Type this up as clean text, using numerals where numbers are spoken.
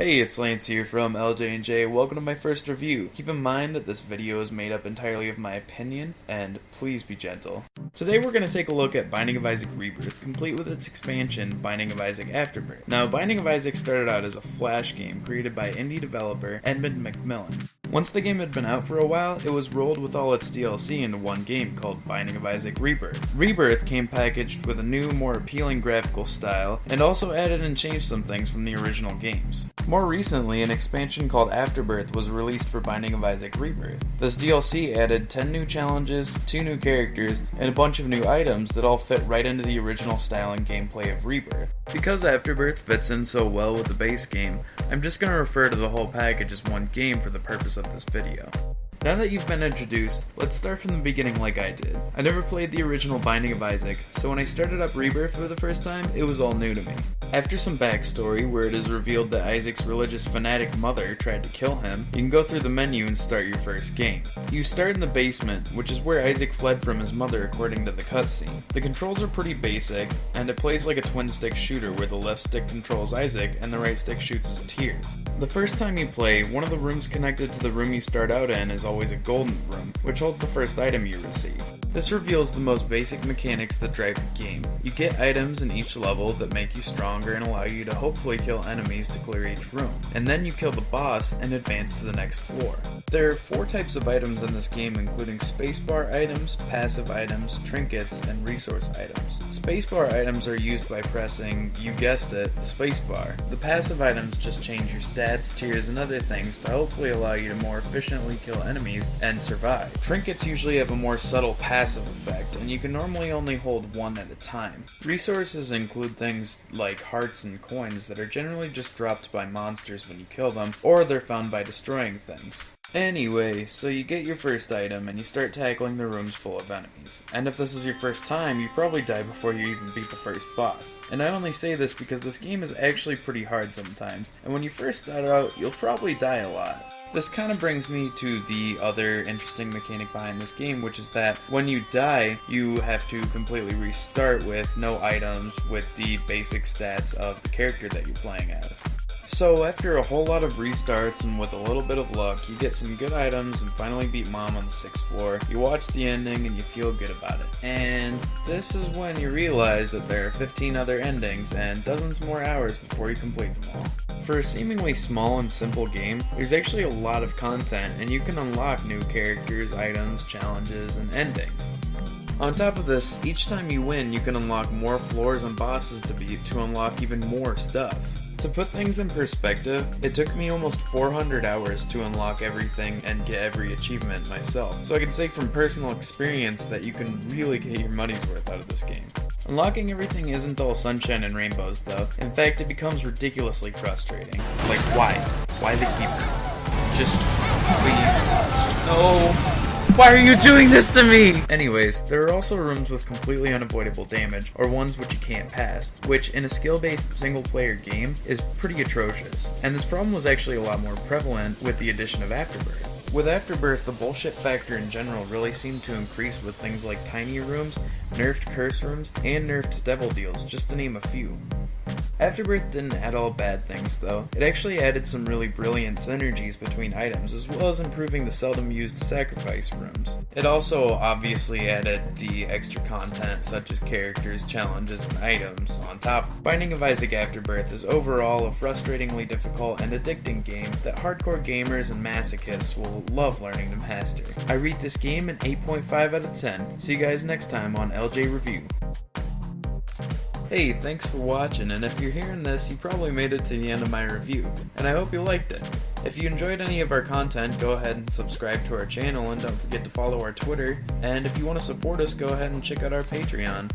Hey, it's Lance here from LJJ. Welcome to my first review. Keep in mind that this video is made up entirely of my opinion, and please be gentle. Today we're going to take a look at Binding of Isaac Rebirth, complete with its expansion, Binding of Isaac Afterbirth. Now, Binding of Isaac started out as a Flash game created by indie developer Edmund McMillan. Once the game had been out for a while, it was rolled with all its DLC into one game called Binding of Isaac Rebirth. Rebirth came packaged with a new, more appealing graphical style, and also added and changed some things from the original games. More recently, an expansion called Afterbirth was released for Binding of Isaac Rebirth. This DLC added 10 new challenges, 2 new characters, and a bunch of new items that all fit right into the original style and gameplay of Rebirth. Because Afterbirth fits in so well with the base game, I'm just going to refer to the whole package as one game for the purpose of this video. Now that you've been introduced, let's start from the beginning like I did. I never played the original Binding of Isaac, so when I started up Rebirth for the first time, it was all new to me. After some backstory, where it is revealed that Isaac's religious fanatic mother tried to kill him, you can go through the menu and start your first game. You start in the basement, which is where Isaac fled from his mother according to the cutscene. The controls are pretty basic, and it plays like a twin-stick shooter where the left stick controls Isaac and the right stick shoots his tears. The first time you play, one of the rooms connected to the room you start out in is always a golden room, which holds the first item you receive. This reveals the most basic mechanics that drive the game. You get items in each level that make you stronger and allow you to hopefully kill enemies to clear each room, and then you kill the boss and advance to the next floor. There are 4 types of items in this game, including spacebar items, passive items, trinkets, and resource items. Spacebar items are used by pressing, you guessed it, the spacebar. The passive items just change your stats, tiers, and other things to hopefully allow you to more efficiently kill enemies and survive. Trinkets usually have a more subtle passive effect, and you can normally only hold one at a time. Resources include things like hearts and coins that are generally just dropped by monsters when you kill them, or they're found by destroying things. Anyway, so you get your first item and you start tackling the rooms full of enemies. And if this is your first time, you probably die before you even beat the first boss. And I only say this because this game is actually pretty hard sometimes, and when you first start out, you'll probably die a lot. This kind of brings me to the other interesting mechanic behind this game, which is that when you die, you have to completely restart with no items with the basic stats of the character that you're playing as. So after a whole lot of restarts and with a little bit of luck, you get some good items and finally beat Mom on the 6th floor. You watch the ending and you feel good about it. And this is when you realize that there are 15 other endings and dozens more hours before you complete them all. For a seemingly small and simple game, there's actually a lot of content, and you can unlock new characters, items, challenges, and endings. On top of this, each time you win, you can unlock more floors and bosses to beat to unlock even more stuff. To put things in perspective, it took me almost 400 hours to unlock everything and get every achievement myself, so I can say from personal experience that you can really get your money's worth out of this game. Unlocking everything isn't all sunshine and rainbows though. In fact, it becomes ridiculously frustrating. Like, why? Why the keeper? Just, please. No! Why are you doing this to me? Anyways, there are also rooms with completely unavoidable damage, or ones which you can't pass, which in a skill-based single-player game is pretty atrocious. And this problem was actually a lot more prevalent with the addition of Afterbirth. With Afterbirth, the bullshit factor in general really seemed to increase with things like tiny rooms, nerfed curse rooms, and nerfed devil deals, just to name a few. Afterbirth didn't add all bad things though. It actually added some really brilliant synergies between items, as well as improving the seldom used sacrifice rooms. It also obviously added the extra content such as characters, challenges, and items on top. Binding of Isaac Afterbirth is overall a frustratingly difficult and addicting game that hardcore gamers and masochists will love learning to master. I rate this game an 8.5 out of 10. See you guys next time on LJReview. Hey, thanks for watching, and if you're hearing this, you probably made it to the end of my review, and I hope you liked it. If you enjoyed any of our content, go ahead and subscribe to our channel, and don't forget to follow our Twitter, and if you want to support us, go ahead and check out our Patreon.